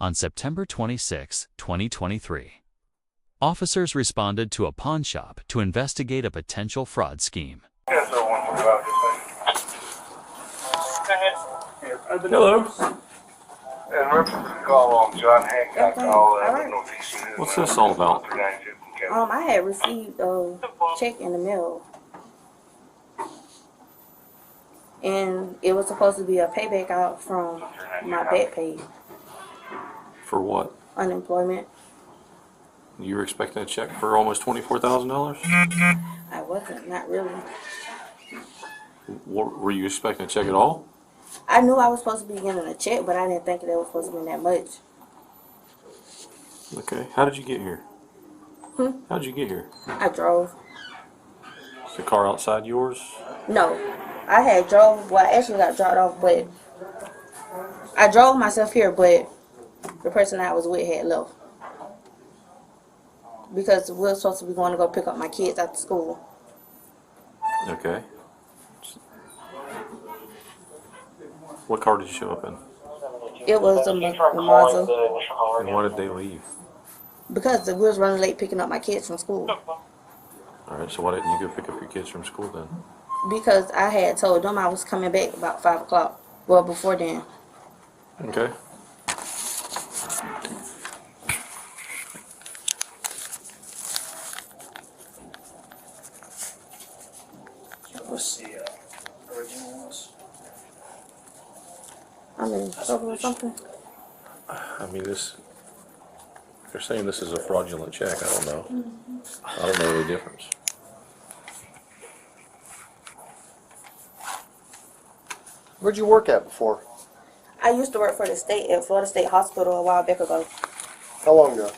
on September 26, 2023. Officers responded to a pawn shop to investigate a potential fraud scheme. Hello. And reference call on John Hancock. What's this all about? I had received a check in the mail, and it was supposed to be a payback out from my back pay, For what? unemployment. You were expecting a check for almost $24,000? I wasn't, not really. Were you expecting a check at all? I knew I was supposed to be getting a check, but I didn't think that it was supposed to be that much. Okay. How did you get here? How did you get here? I drove. Is the car outside yours? No, I had drove. Well, I actually got dropped off, but I drove myself here, but the person I was with had left because we were supposed to be going to go pick up my kids after school. Okay. What car did you show up in? It was a Mazda And why did they leave? because we was running late picking up my kids from school. Alright, so why didn't you go pick up your kids from school then? Because I had told them I was coming back about 5 o'clock. Well, before then. Okay. What's the original ones? I'm in trouble or something. I mean, they're saying this is a fraudulent check. I don't know. I don't know the difference. Where'd you work at before? I used to work for the state at Florida State Hospital a while back ago, How long ago?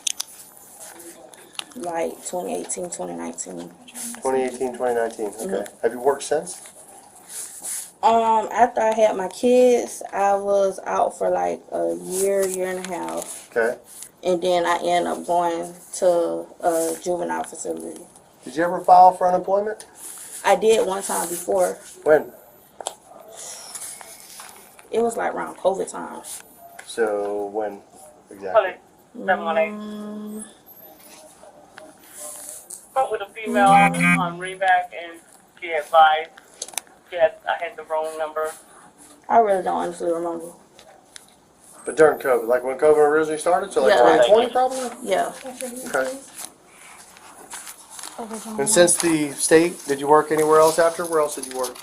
like 2018, 2019. 2018, 2019. Okay. Have you worked since? After I had my kids, I was out for like a year and a half, Okay. and then I ended up going to a juvenile facility. Did you ever file for unemployment? I did one time before. When? It was like around COVID time. So when exactly? 718. Spoke with a female on Reback, and she advised I had the wrong number. I really don't honestly remember. But during COVID, like when COVID originally started, so like Yeah. 2020 probably? Yeah. Okay. And since the state, did you work anywhere else after? Where else did you work?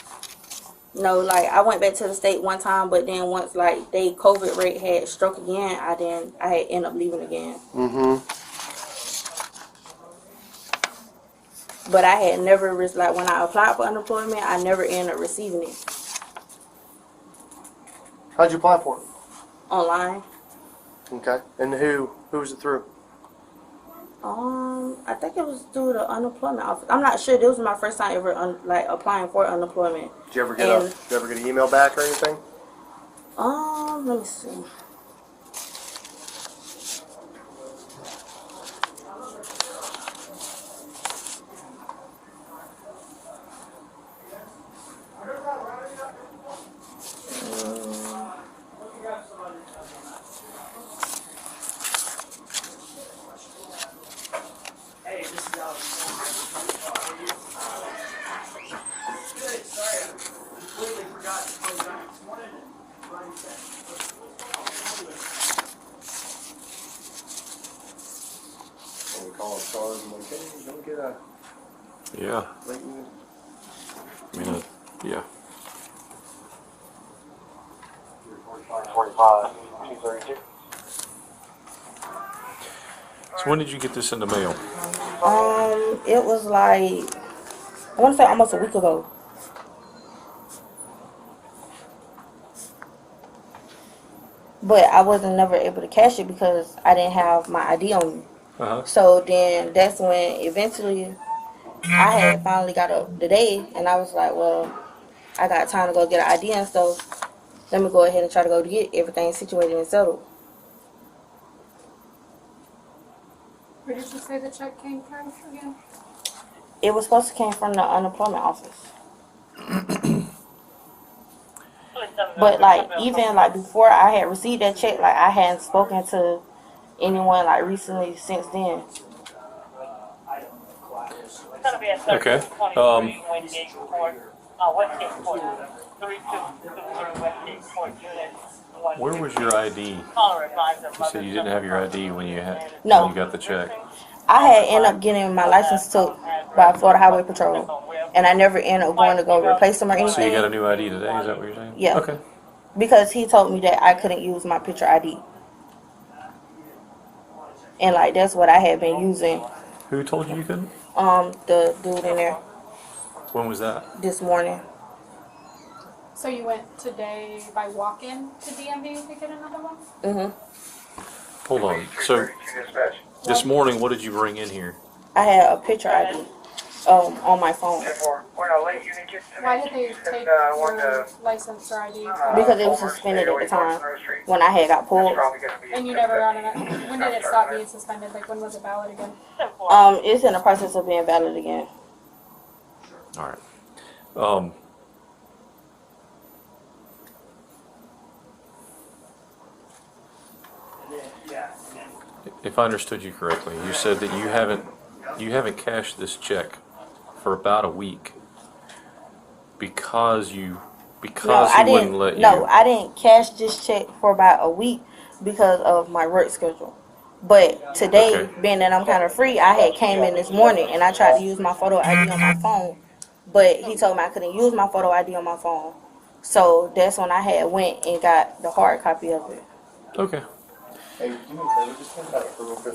No, like I went back to the state one time, but then once like they COVID rate had struck again, I had ended up leaving again. But I had never like when I applied for unemployment, I never ended up receiving it How'd you apply for it? online. Okay. And who was it through? I think it was through the unemployment office. I'm not sure. This was my first time ever like applying for unemployment. Did you ever get an email back or anything? Let me see. And we call it stars and like, hey, don't get a Yeah. blatant. I mean, yeah. 45, 232. So when did you get this in the mail? It was like I want to say almost a week ago. But I wasn't never able to cash it because I didn't have my ID on me. So then that's when eventually I had finally got up today, and I was like, well, I got time to go get an ID and stuff. Let me go ahead and try to go to get everything situated and settled. Where did you say the check came from again? It was supposed to come from the unemployment office. But like even like before I had received that check, like I hadn't spoken to anyone like recently since then. It's gonna be at Okay, 1323 Westgate Court, Westgate Court, 3223 Westgate Court, Unit 1. where was your ID? Caller advisor, You said you didn't have your ID when you No. when you got the check. I had ended up getting my license took by Florida Highway Patrol, and I never ended up going to go replace them or So you anything. got a new ID today? Is that what you're saying? Yeah. Okay. Because he told me that I couldn't use my picture ID. And like that's what I had been using. Who told you you couldn't? The dude in there When was that? this morning. So you went today by walk-in to DMV to get another one? Mhm. Hold on. So this morning, what did you bring in here? I had a picture ID on my phone Why did they take your license or ID? because it was suspended at the time when I had got pulled. And you never got it. When did it stop being suspended? Like when was it valid again? It's in the process of being valid again. All right. If I understood you correctly, you said that you haven't cashed this check for about a week because he wouldn't let you. No, I didn't cash this check for about a week because of my work schedule. But today, Okay. being that I'm kind of free, I had came in this morning and I tried to use my photo ID on my phone, but he told me I couldn't use my photo ID on my phone. So that's when I had went and got the hard copy of it. Okay. Hey, do me a favor, just hand that for real quick.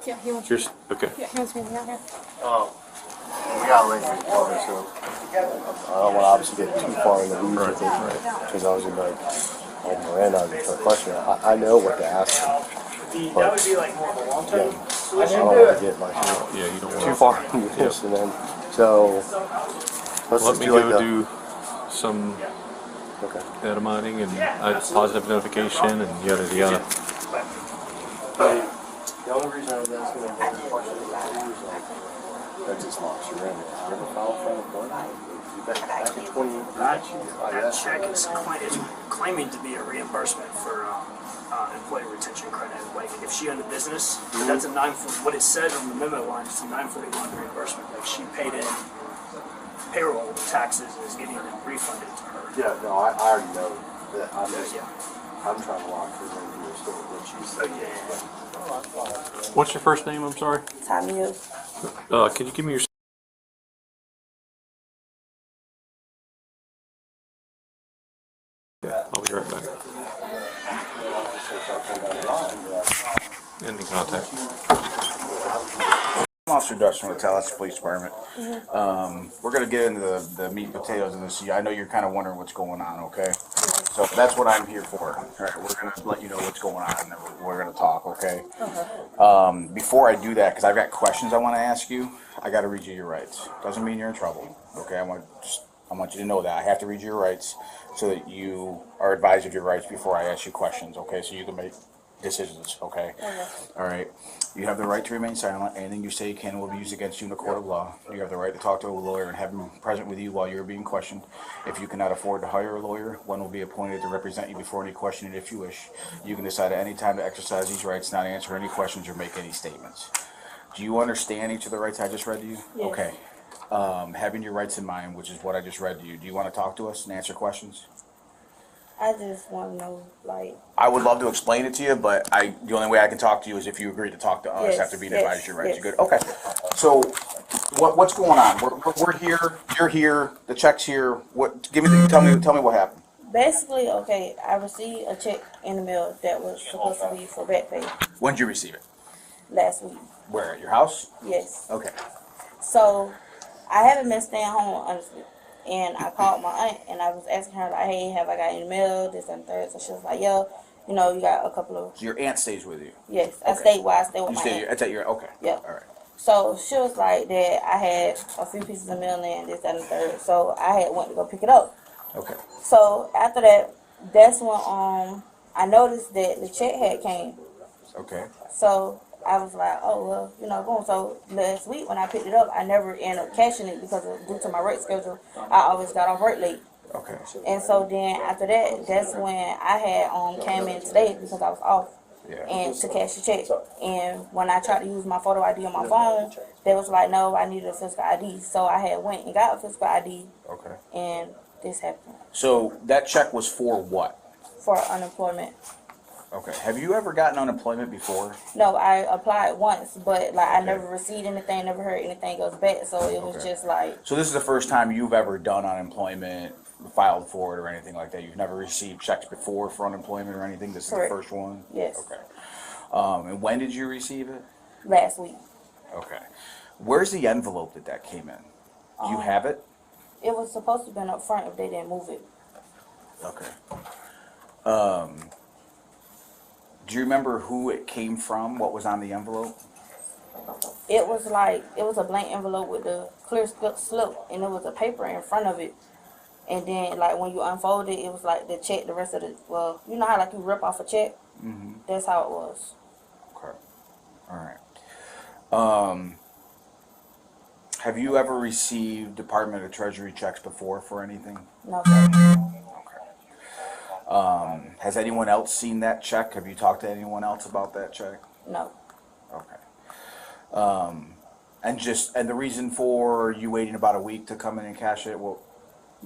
Yeah, he wants. Here's okay. Yeah, he wants me out here. We got late, so I don't want to obviously get too far in the weeds with it, because I was gonna be like Miranda on the question. I know what to ask him, but That would be like more of a long term. I don't want to get my Yeah, you don't too want far into this, and then so let's Let just me do go like do some okay. data mining and positive notification and yada yada. The only reason I was asking that question is that just lost your end. You ever filed for unemployment? Back in 20. That check is claiming to be a reimbursement for employee retention credit. Like if she owned a business, that's a what it said on the memo line is a 941 reimbursement. Like she paid in payroll taxes and is getting them refunded to her. Yeah, no, I already know that. I'm trying to walk through and do what she said. What's your first name? I'm sorry. Time you. Can you give me your? Yeah, I'll be right back. Ending contact. Officer Dutton with Tallahassee Police Department. We're going to get into the meat and potatoes of this. I know you're kind of wondering what's going on, okay? So that's what I'm here for. All right, we're going to let you know what's going on, and then we're going to talk, okay? Before I do that, because I've got questions I want to ask you, I got to read you your rights. Doesn't mean you're in trouble, okay? I want you to know that. I have to read you your rights so that you are advised of your rights before I ask you questions, okay? So you can make decisions, okay? All right. You have the right to remain silent. Anything you say can will be used against you in the court of law. You have the right to talk to a lawyer and have him present with you while you're being questioned. If you cannot afford to hire a lawyer, one will be appointed to represent you before any questioning if you wish. You can decide at any time to exercise these rights, not answer any questions or make any statements. Do you understand each of the rights I just read to you? Yes. Okay. Having your rights in mind, which is what I just read to you, do you want to talk to us and answer questions? I just want to know, like. I would love to explain it to you, but the only way I can talk to you is if you agree to talk to us Yes, after being yes, advised your rights. yes. You good? Okay. So, what's going on? We're here. You're here. The check's here. Tell me what happened. Basically, okay, I received a check in the mail that was supposed to be for back pay When did you receive it? last week. Where? At your house? Yes. Okay. So, I haven't been staying home, honestly. And I called my aunt and I was asking her, like, hey, have I got any mail, this and third? So she was like, yeah, you know, you got a couple of. So your aunt stays with you. Yes, I Okay. stayed where I stayed with You my stay. aunt. It's at your. Okay. Yeah. All right. So she was like that I had a few pieces of mail in, this, that, and the third. So I had went to go pick it up. Okay. So after that, that's when I noticed that the check had came. Okay. So I was like, oh, well, you know, boom. So last week when I picked it up, I never ended up cashing it because due to my work schedule, I always got off work late. Okay. And so then after that, that's when I had came in today because I was off and to cash the check. And when I tried to use my photo ID on my phone, they was like, no, I needed a physical ID. So I had went and got a physical ID. Okay. And this happened. So that check was for what? For unemployment. Okay. Have you ever gotten unemployment before? No, I applied once, but like I never received anything, never heard anything else back. So it was just like. So this is the first time you've ever done unemployment, filed for it, or anything like that. You've never received checks before for unemployment or anything. This is the first one. Yes. Okay. And when did you receive it? Last week. Okay. Where's the envelope that came in? Do you have it? It was supposed to have been up front if they didn't move it. Okay. Do you remember who it came from? What was on the envelope? It was a blank envelope with a clear slip, and there was a paper in front of it. And then, like, when you unfold it, it was like the check, the rest of the, well, you know how, like, you rip off a check? Mm-hmm. That's how it was. Okay. All right. Have you ever received Department of Treasury checks before for anything? No, sir. Has anyone else seen that check? Have you talked to anyone else about that check? No. Okay. And the reason for you waiting about a week to come in and cash it, well,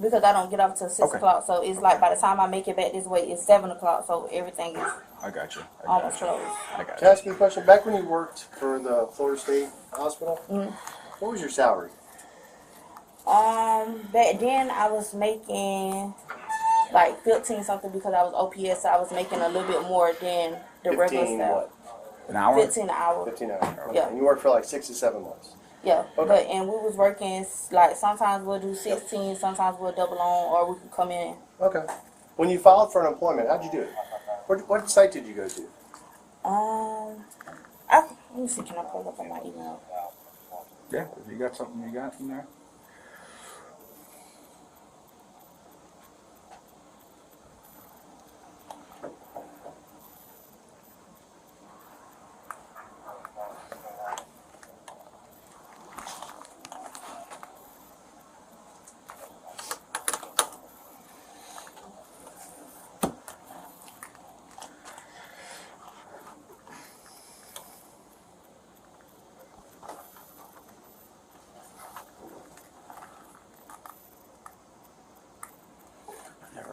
because I don't get off till 6 o'clock, so it's like by the time I make it back this way, it's 7 o'clock, so everything is I got you. almost closed. I got Can I ask you a question? Back when you worked for the Florida State Hospital, what was your salary? Back then I was making like 15 something because I was OPS, so I was making a little bit more than the regular 15 staff. what? An hour? 15 an hour. 15 hours. Okay. Yeah. And you worked for like 6 to 7 months. Yeah, Okay. and we was working, like, sometimes we'll do 16, sometimes we'll double on, or we can come in. Okay. When you filed for unemployment, how'd you do it? What site did you go to? Let me see, can I pull up on my email? Yeah, if you got something you got in there.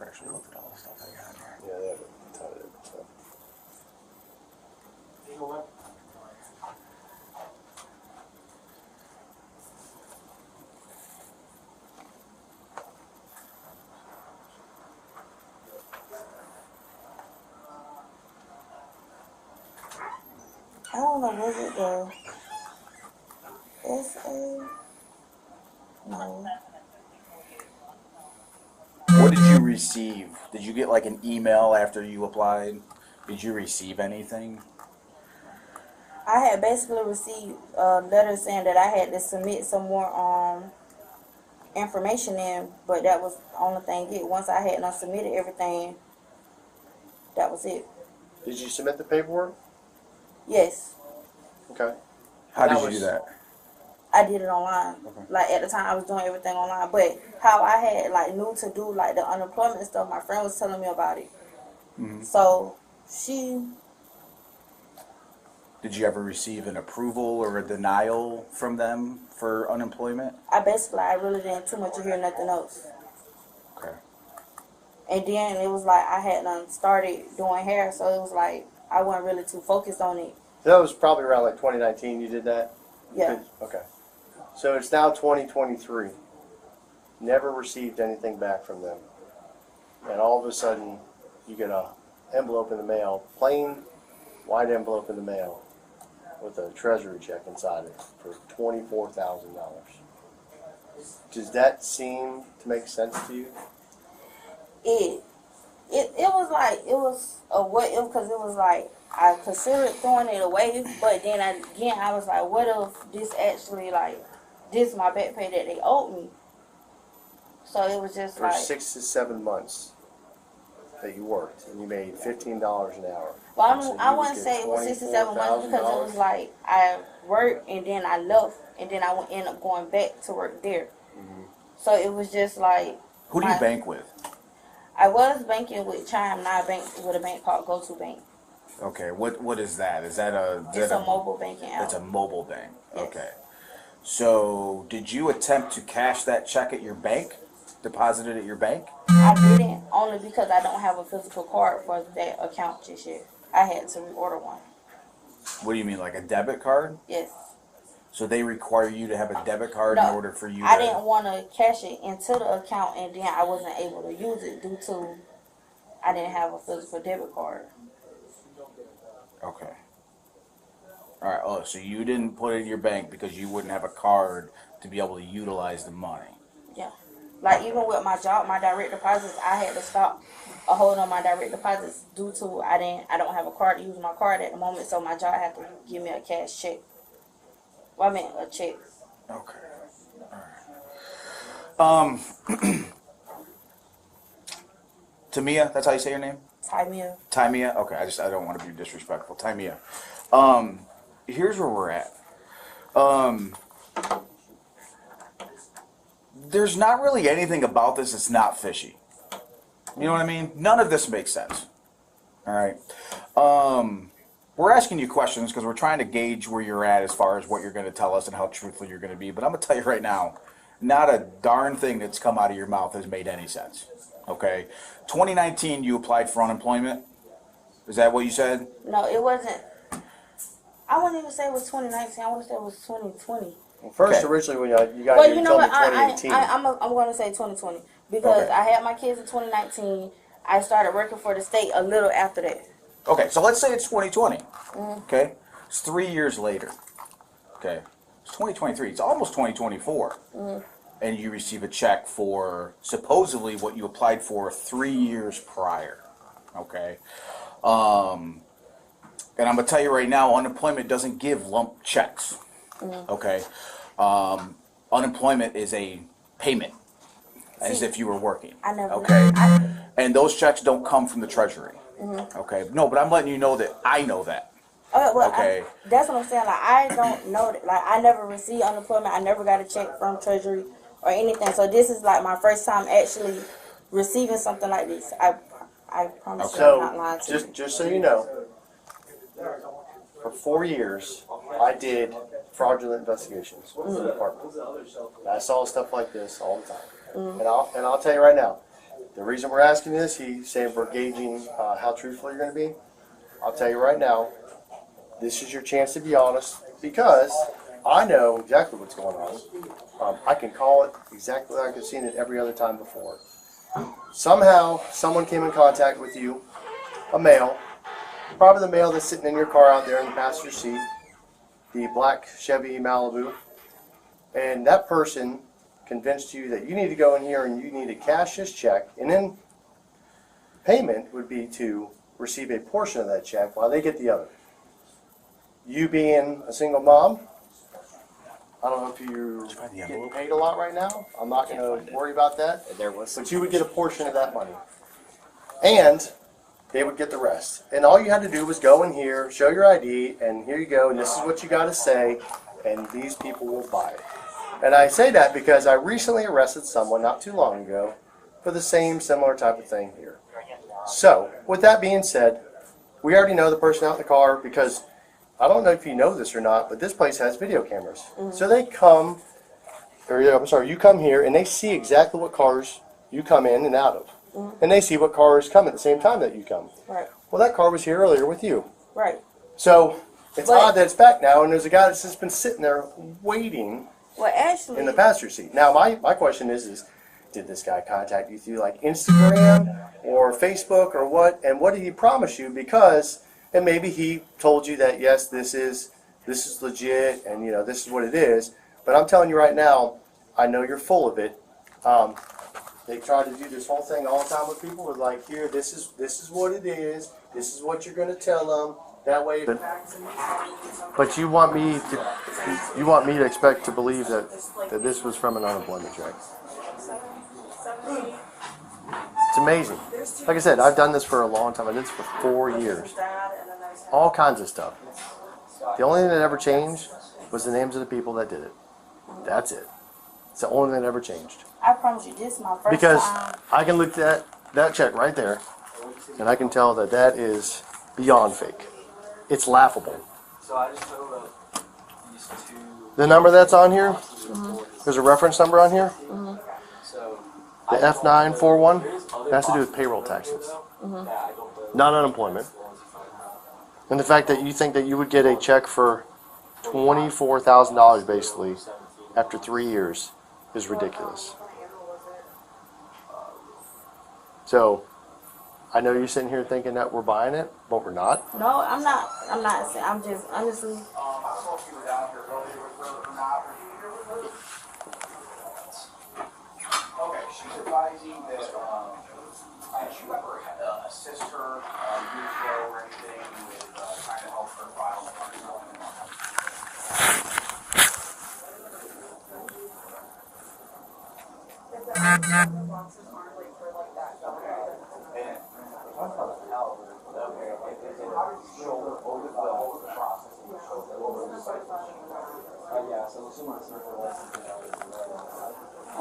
Actually look at all the stuff I got here. Yeah, they have a ton of different stuff. I don't know, was it the SA? No. What did you receive? Did you get like an email after you applied? Did you receive anything? I had basically received a letter saying that I had to submit some more information in, but that was the only thing it. Once I had not submitted everything, that was it. Did you submit the paperwork? Yes. Okay. How did you do that? I did it online. Okay. Like, at the time I was doing everything online, but how I had like knew to do like the unemployment stuff, my friend was telling me about it. Mm-hmm. So she. Did you ever receive an approval or a denial from them for unemployment? I really didn't too much to hear nothing else. Okay. And then it was like I had started doing hair, so it was like I wasn't really too focused on it. So that was probably around like 2019 you did that? Yeah. Okay. So it's now 2023. Never received anything back from them. And all of a sudden, you get a envelope in the mail, plain white envelope in the mail, with a Treasury check inside it for $24,000. Does that seem to make sense to you? It was a what if, because it was like I considered throwing it away, but then I was like, what if this actually this is my back pay that they owed me? So it was just for 6 to 7 months. that you worked and you made $15 an hour. Well, So I you would wouldn't get say it was 67 months because it was $24,000. like I worked and then I left and then I would end up going back to work there. So it was just like. Who do you bank with? I was banking with Chime, now I bank with a bank called Go To Bank. Okay, what is that? Is that a? It's a mobile banking app. It's a mobile bank. Yes. Okay. So, did you attempt to cash that check at your bank? Deposit it at your bank? I didn't, only because I don't have a physical card for that account just yet. I had to reorder one. What do you mean, like a debit card? Yes. So they require you to have a debit card No, in order for you I to... didn't want to cash it into the account and then I wasn't able to use it due to I didn't have a physical debit card. Okay. All right. Oh, so you didn't put it in your bank because you wouldn't have a card to be able to utilize the money. Yeah. Like even with my job, my direct deposits, I had to stop a hold on my direct deposits due to I don't have a card to use my card at the moment, so my job had to give me a cash check. Well, I meant a check. Okay. All right. Tamia, that's how you say your name? Timea. Timea? Okay, I don't want to be disrespectful. Timea. Here's where we're at. There's not really anything about this that's not fishy. You know what I mean? None of this makes sense. All right. We're asking you questions because we're trying to gauge where you're at as far as what you're going to tell us and how truthful you're going to be. But I'm going to tell you right now, not a darn thing that's come out of your mouth has made any sense. Okay? 2019, you applied for unemployment. Is that what you said? No, it wasn't. I wouldn't even say it was 2019. I want to say it was 2020. Well, first, Okay. originally, when you got Well, here, you you know told me what? 2018. I'm going to say 2020 because Okay. I had my kids in 2019. I started working for the state a little after that. Okay, so let's say it's 2020. Okay? It's 3 years later. Okay? It's 2023. It's almost 2024. And you receive a check for supposedly what you applied for 3 years prior. Okay? And I'm going to tell you right now, unemployment doesn't give lump checks. Okay? Unemployment is a payment, as if you were working. I never. Okay? And those checks don't come from the Treasury. Okay? No, but I'm letting you know that I know that. Well, Okay. that's what I'm saying. Like, I don't know that. Like, I never received unemployment. I never got a check from Treasury or anything. So this is like my first time actually receiving something like this. I promise you I'm not lying to you. Just so you know, for 4 years, I did fraudulent investigations in the department. And I saw stuff like this all the time. And I'll tell you right now, the reason we're asking this, he's saying we're gauging how truthful you're going to be. I'll tell you right now, this is your chance to be honest because I know exactly what's going on. I can call it exactly like I've seen it every other time before. Somehow, someone came in contact with you, a male, probably the male that's sitting in your car out there in the passenger seat, the black Chevy Malibu, and that person convinced you that you need to go in here and you need to cash this check, and then payment would be to receive a portion of that check while they get the other. You being a single mom, I don't know if you're getting paid a lot right now. I'm not going to worry about that. But you would get a portion of that money. And they would get the rest. And all you had to do was go in here, show your ID, and here you go, and this is what you got to say, and these people will buy it. And I say that because I recently arrested someone not too long ago for the same similar type of thing here. So, with that being said, we already know the person out in the car because I don't know if you know this or not, but this place has video cameras. So they come, you come here and they see exactly what cars you come in and out of. And they see what cars come at the same time that you come. Right. Well, that car was here earlier with you. Right. So it's odd that it's back now and there's a guy that's just been sitting there waiting Well, actually, in the passenger seat. Now, my question is did this guy contact you through like Instagram or Facebook or what? And what did he promise you? Because, and maybe he told you that, yes, this is legit and, you know, this is what it is. But I'm telling you right now, I know you're full of it. They try to do this whole thing all the time with people. With like, here, this is what it is. This is what you're going to tell them. That way. But you want me to expect to believe that this was from an unemployment check. amazing. Like I said, I've done this for a long time. I did this for 4 years. All kinds of stuff. The only thing that ever changed was the names of the people that did it. That's it. It's the only thing that ever changed. I promise you, this is my first Because time. I can look at that check right there, and I can tell that that is beyond fake. It's laughable. The number that's on here, there's a reference number on here. The F941, it has to do with payroll taxes, not unemployment. And the fact that you think that you would get a check for $24,000 basically after 3 years is ridiculous. So, I know you're sitting here thinking that we're buying it, but we're not. No, I'm not. I'm not. I'm just honestly. Okay, she's advising that, did you ever assist her years ago or anything with trying to help her file the I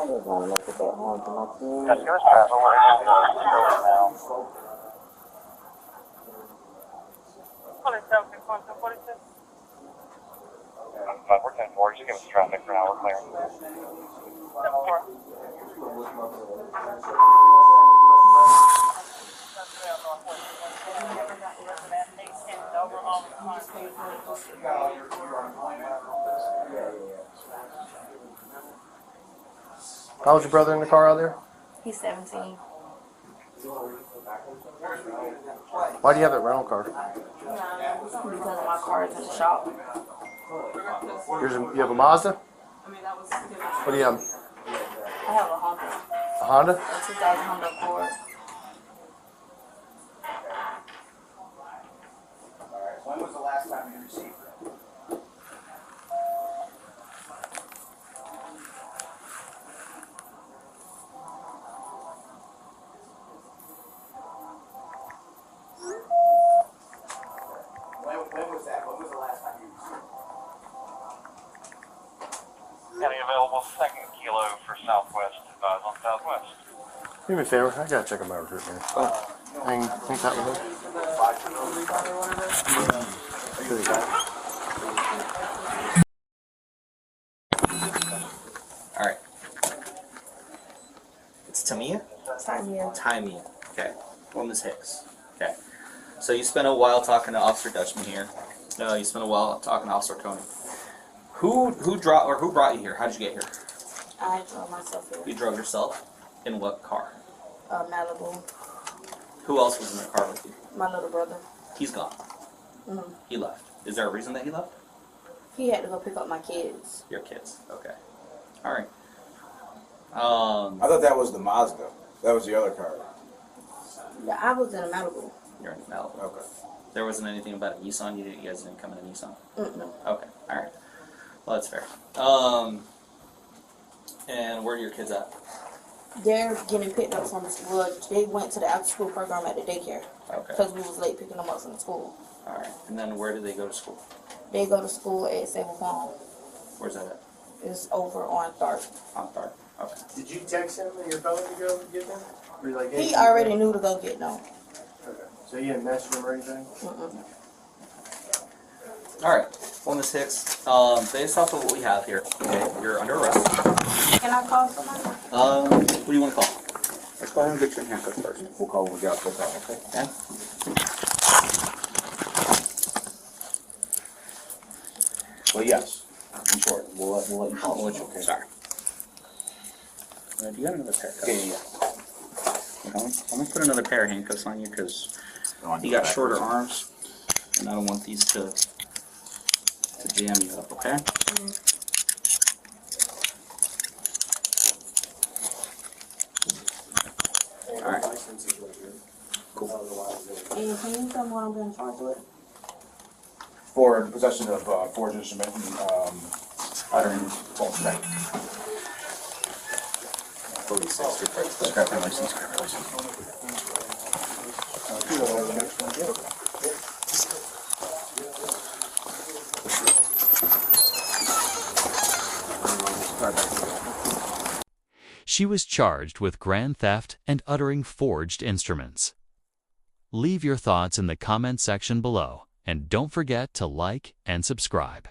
just want to make it back home to my kids. We're 10-4, just give us traffic for now, we're clear. How old's your brother in the car out there? He's 17. Why do you have that rental car? Because my car is in the shop. You have a Mazda? What do you have? I have a Honda. A Honda? A 2000 Honda Accord. Alright, when was the last time you received it? When was that? When was the last time you received it? Any available second kilo for Southwest, advise on Southwest. Do me a favor, I gotta check on my recruit, man. Hang that with him. Alright. It's Tamia? Timea. Okay. Well, Ms. Hicks. Okay. So you spent a while talking to Officer Dutchman here. You spent a while talking to Officer Coney. Who brought you here? How did you get here? I drove myself here. You drove yourself? In what car? Malibu. Who else was in the car with you? My little brother. He's gone. He left. Is there a reason that he left? He had to go pick up my kids. Your kids. Okay. Alright. I thought that was the Mazda. That was the other car. Yeah, I was in a Malibu. You're in Malibu. Okay. There wasn't anything about a Nissan? You guys didn't come in a Nissan? Mm-mm. Okay. Alright. Well, that's fair. And where are your kids at? They're getting picked up from school. They went to the after-school program at the daycare. Okay. Because we was late picking them up from the school. Alright. And then where do they go to school? They go to school at Sable Farm. Where's that at? It's over on Tharp. On Tharp. Okay. Did you text him and your phone to go get them? Or you like, hey, He already knew to go get them. Okay. So you didn't message him or anything? Alright. Well, Ms. Hicks, based off of what we have here, okay, you're under arrest. Can I call somebody? What do you want to call? Let's go ahead and get your handcuffs first. We'll call when we got this out, okay? Okay. Well, yes. I'm short. We'll let you call. I'll let you. Okay. Sorry. Do you got another pair of cuffs? Yeah. I'm gonna put another pair of handcuffs on you because you got shorter arms, and I don't want these to jam you up. Okay. All right. Cool. And can you tell me what I'm being charged with? For possession of forged instrument and uttering false statement. 46, street credit. Scrapping license, scrapping license. She was charged with grand theft and uttering forged instruments. Leave your thoughts in the comment section below, and don't forget to like and subscribe.